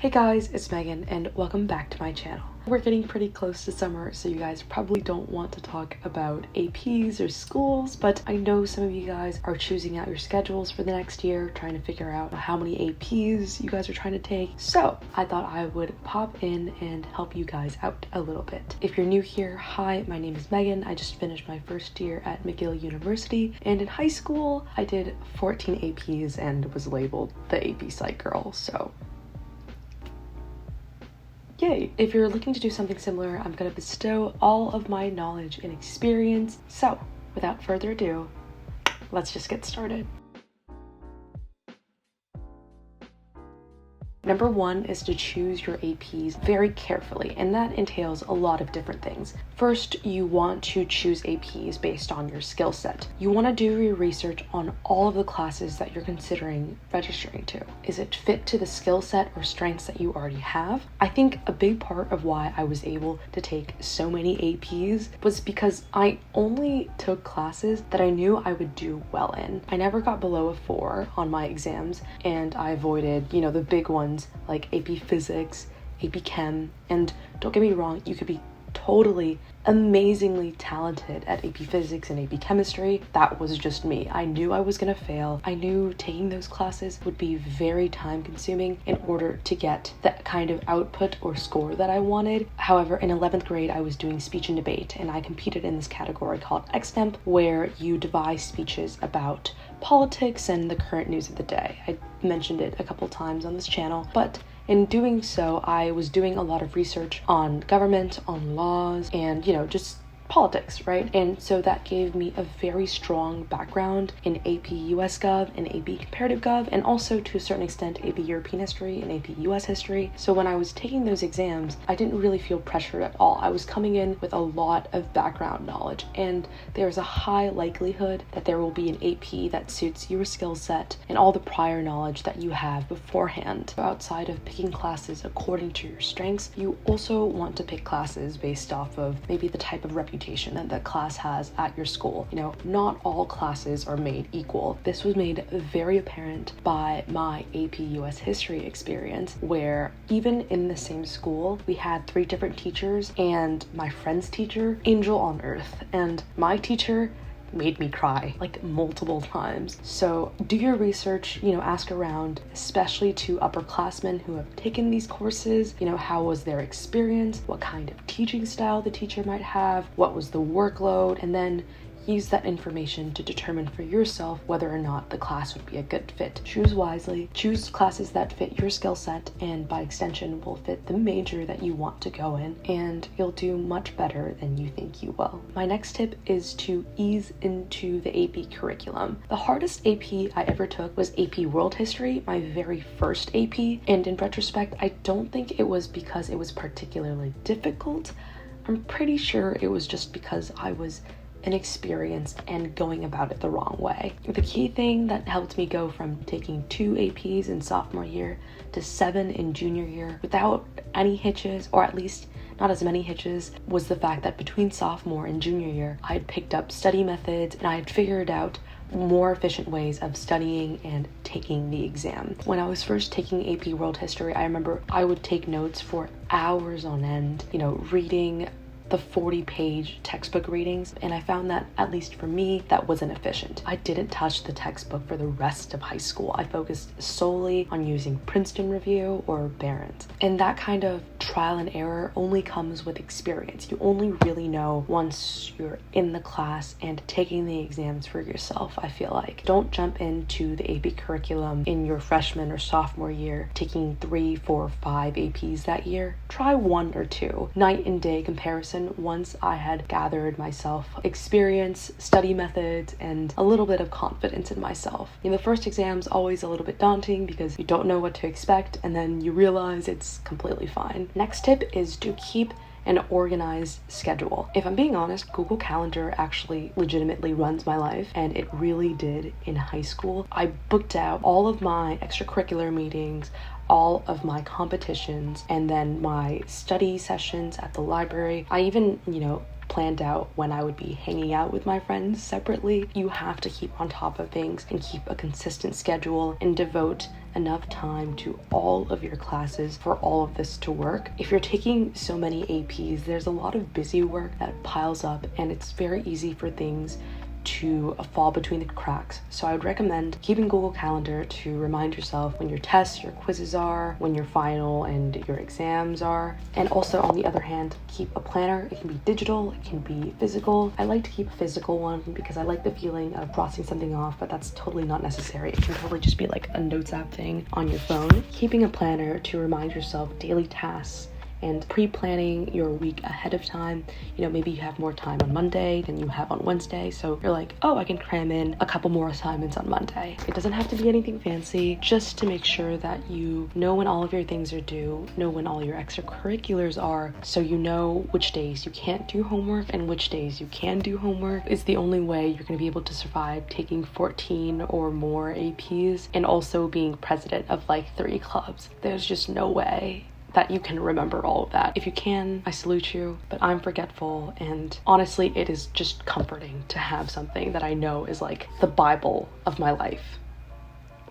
Hey guys, it's Megan and welcome back to my channel. We're getting pretty close to summer, so you guys probably don't want to talk about APs or schools, but I know some of you guys are choosing out your schedules for the next year, trying to figure out how many APs you guys are trying to take. So I thought I would pop in and help you guys out a little bit. If you're new here, hi, my name is Megan. I just finished my first year at McGill University, and in high school, I did 14 APs and was labeled the AP Psych girl, so yay! If you're looking to do something similar, I'm going to bestow all of my knowledge and experience. So, without further ado, let's just get started. Number one is to choose your APs very carefully, and that entails a lot of different things. First, you want to choose APs based on your skill set. You want to do your research on all of the classes that you're considering registering to. Is it fit to the skill set or strengths that you already have? I think a big part of why I was able to take so many APs was because I only took classes that I knew I would do well in. I never got below a 4 on my exams, and I avoided, the big ones like AP Physics, AP Chem, and don't get me wrong, you could be totally amazingly talented at AP Physics and AP Chemistry. That was just me. I knew I was gonna fail. I knew taking those classes would be very time consuming in order to get the kind of output or score that I wanted. However, in 11th grade, I was doing speech and debate, and I competed in this category called XTEMP, where you devise speeches about politics and the current news of the day. I mentioned it a couple times on this channel, but in doing so, I was doing a lot of research on government, on laws, and, just politics, right? And so that gave me a very strong background in AP US Gov and AP Comparative Gov, and also to a certain extent AP European History and AP US History. So when I was taking those exams, I didn't really feel pressured at all. I was coming in with a lot of background knowledge, and there's a high likelihood that there will be an AP that suits your skill set and all the prior knowledge that you have beforehand. Outside of picking classes according to your strengths, you also want to pick classes based off of maybe the type of reputation that the class has at your school. Not all classes are made equal. This was made very apparent by my AP US History experience, where even in the same school, we had 3 different teachers, and my friend's teacher, angel on earth, and my teacher made me cry like multiple times. So do your research, ask around, especially to upperclassmen who have taken these courses. How was their experience? What kind of teaching style the teacher might have? What was the workload? And then use that information to determine for yourself whether or not the class would be a good fit. Choose wisely, choose classes that fit your skill set, and by extension will fit the major that you want to go in, and you'll do much better than you think you will. My next tip is to ease into the AP curriculum. The hardest AP I ever took was AP World History, my very first AP, and in retrospect, I don't think it was because it was particularly difficult. I'm pretty sure it was just because I was inexperienced and going about it the wrong way. The key thing that helped me go from taking 2 APs in sophomore year to 7 in junior year without any hitches, or at least not as many hitches, was the fact that between sophomore and junior year, I had picked up study methods and I had figured out more efficient ways of studying and taking the exam. When I was first taking AP World History, I remember I would take notes for hours on end, reading the 40-page textbook readings, and I found that, at least for me, that wasn't efficient. I didn't touch the textbook for the rest of high school. I focused solely on using Princeton Review or Barron's, and that kind of trial and error only comes with experience. You only really know once you're in the class and taking the exams for yourself, I feel like. Don't jump into the AP curriculum in your freshman or sophomore year, taking 3, 4, 5 APs that year. Try 1 or 2. Night and day comparison once I had gathered myself experience, study methods, and a little bit of confidence in myself. The first exam's always a little bit daunting because you don't know what to expect, and then you realize it's completely fine. Next tip is to keep an organized schedule. If I'm being honest, Google Calendar actually legitimately runs my life, and it really did in high school. I booked out all of my extracurricular meetings, all of my competitions, and then my study sessions at the library. I even, planned out when I would be hanging out with my friends separately. You have to keep on top of things and keep a consistent schedule and devote enough time to all of your classes for all of this to work. If you're taking so many APs, there's a lot of busy work that piles up, and it's very easy for things to fall between the cracks. So I would recommend keeping Google Calendar to remind yourself when your tests, your quizzes are, when your final and your exams are. And also, on the other hand, keep a planner. It can be digital, it can be physical. I like to keep a physical one because I like the feeling of crossing something off, but that's totally not necessary. It can totally just be like a notes app thing on your phone. Keeping a planner to remind yourself daily tasks and pre-planning your week ahead of time. You know, maybe you have more time on Monday than you have on Wednesday, so you're like, oh, I can cram in a couple more assignments on Monday. It doesn't have to be anything fancy, just to make sure that you know when all of your things are due, know when all your extracurriculars are, so you know which days you can't do homework and which days you can do homework. It's the only way you're going to be able to survive taking 14 or more APs and also being president of like 3 clubs. There's just no way that you can remember all of that. If you can, I salute you, but I'm forgetful, and honestly, it is just comforting to have something that I know is like the Bible of my life.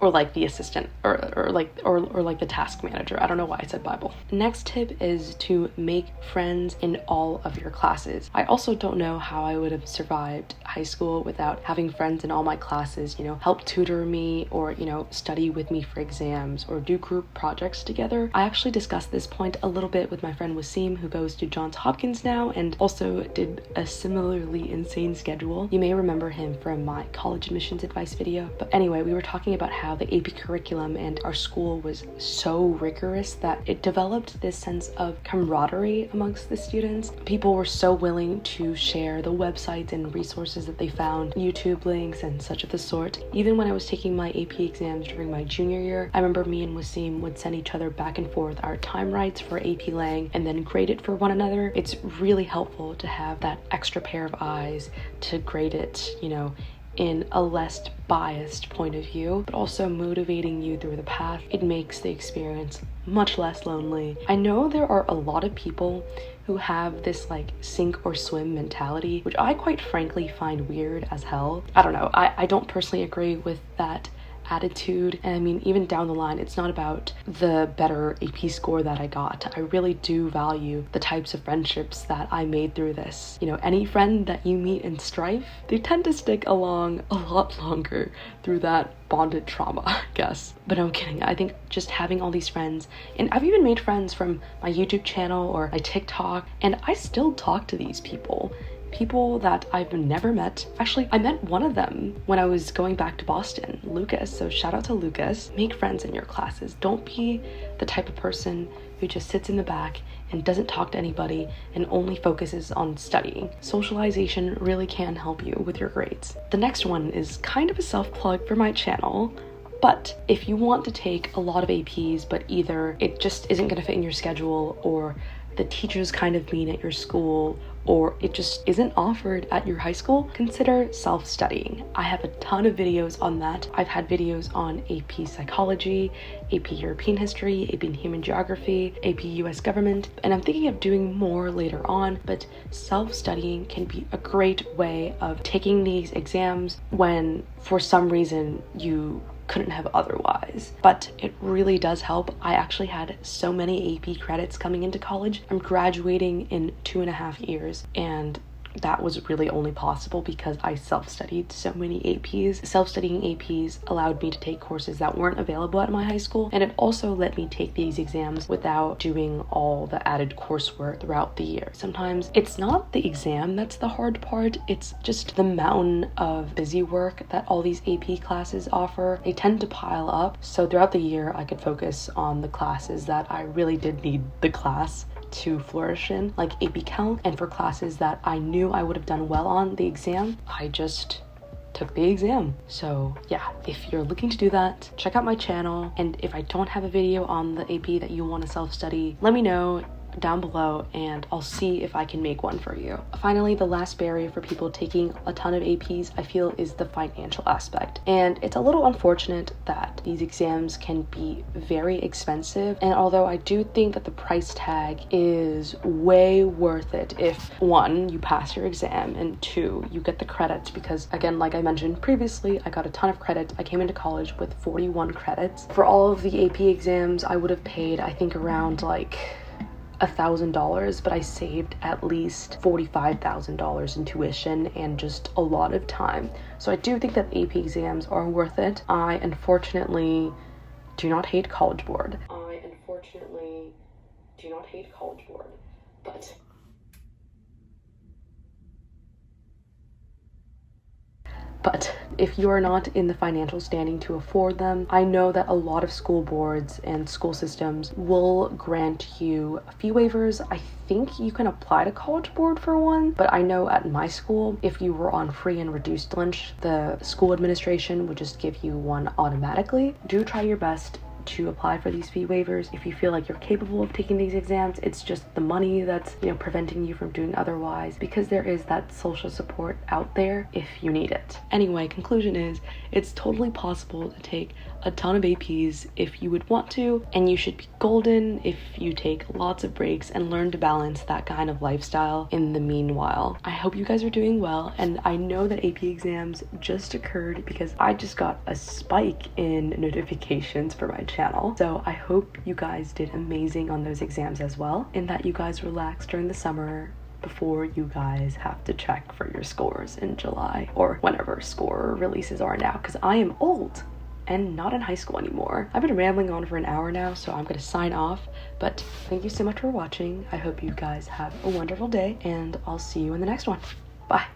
Or like the assistant, or like the task manager. I don't know why I said Bible. Next tip is to make friends in all of your classes. I also don't know how I would have survived high school without having friends in all my classes, you know, help tutor me, or, you know, study with me for exams, or do group projects together. I actually discussed this point a little bit with my friend Wasim, who goes to Johns Hopkins now and also did a similarly insane schedule. You may remember him from my college admissions advice video. But anyway, we were talking about how the AP curriculum and our school was so rigorous that it developed this sense of camaraderie amongst the students. People were so willing to share the websites and resources that they found, YouTube links and such of the sort. Even when I was taking my AP exams during my junior year, I remember me and Wasim would send each other back and forth our time writes for AP Lang and then grade it for one another. It's really helpful to have that extra pair of eyes to grade it, you know, in a less biased point of view, but also motivating you through the path. It makes the experience much less lonely. I know there are a lot of people who have this like sink or swim mentality, which I quite frankly find weird as hell. I don't know, I don't personally agree with that attitude. And I mean, even down the line, it's not about the better AP score that I got. I really do value the types of friendships that I made through this. You know, any friend that you meet in strife, they tend to stick along a lot longer through that bonded trauma, I guess. But no, I'm kidding. I think just having all these friends, and I've even made friends from my YouTube channel or my TikTok, and I still talk to these people that I've never met. Actually, I met one of them when I was going back to Boston, Lucas. So shout out to Lucas. Make friends in your classes. Don't be the type of person who just sits in the back and doesn't talk to anybody and only focuses on studying. Socialization really can help you with your grades. The next one is kind of a self-plug for my channel. But if you want to take a lot of APs, but either it just isn't going to fit in your schedule, or the teachers kind of mean at your school, or it just isn't offered at your high school, consider self-studying. I have a ton of videos on that. I've had videos on AP Psychology, AP European History, AP Human Geography, AP US Government, and I'm thinking of doing more later on, but self-studying can be a great way of taking these exams when for some reason you couldn't have otherwise. But it really does help. I actually had so many AP credits coming into college. I'm graduating in 2.5 years, and that was really only possible because I self-studied so many APs. Self-studying APs allowed me to take courses that weren't available at my high school, and it also let me take these exams without doing all the added coursework throughout the year. Sometimes it's not the exam that's the hard part, it's just the mountain of busy work that all these AP classes offer. They tend to pile up, so throughout the year I could focus on the classes that I really did need the class to flourish in, like AP Calc, and for classes that I knew I would have done well on the exam, I just took the exam. So yeah, if you're looking to do that, check out my channel, and if I don't have a video on the AP that you want to self-study, let me know down below and I'll see if I can make one for you. Finally, the last barrier for people taking a ton of APs, I feel, is the financial aspect. And it's a little unfortunate that these exams can be very expensive. And although I do think that the price tag is way worth it if, one, you pass your exam, and two, you get the credits, because again, like I mentioned previously, I got a ton of credits. I came into college with 41 credits. For all of the AP exams, I would have paid, I think, around like $1,000, but I saved at least $45,000 in tuition and just a lot of time. So I do think that AP exams are worth it. I unfortunately do not hate College Board. But if you are not in the financial standing to afford them, I know that a lot of school boards and school systems will grant you fee waivers. I think you can apply to College Board for one, but I know at my school, if you were on free and reduced lunch, the school administration would just give you one automatically. Do try your best to apply for these fee waivers if you feel like you're capable of taking these exams. It's just the money that's, preventing you from doing otherwise, because there is that social support out there if you need it. Anyway, conclusion is it's totally possible to take a ton of APs if you would want to, and you should be golden if you take lots of breaks and learn to balance that kind of lifestyle in the meanwhile. I hope you guys are doing well, and I know that AP exams just occurred because I just got a spike in notifications for my channel. So I hope you guys did amazing on those exams as well, and that you guys relaxed during the summer before you guys have to check for your scores in July or whenever score releases are now, because I am old and not in high school anymore. I've been rambling on for an hour now, so I'm gonna sign off, but thank you so much for watching. I hope you guys have a wonderful day, and I'll see you in the next one. Bye.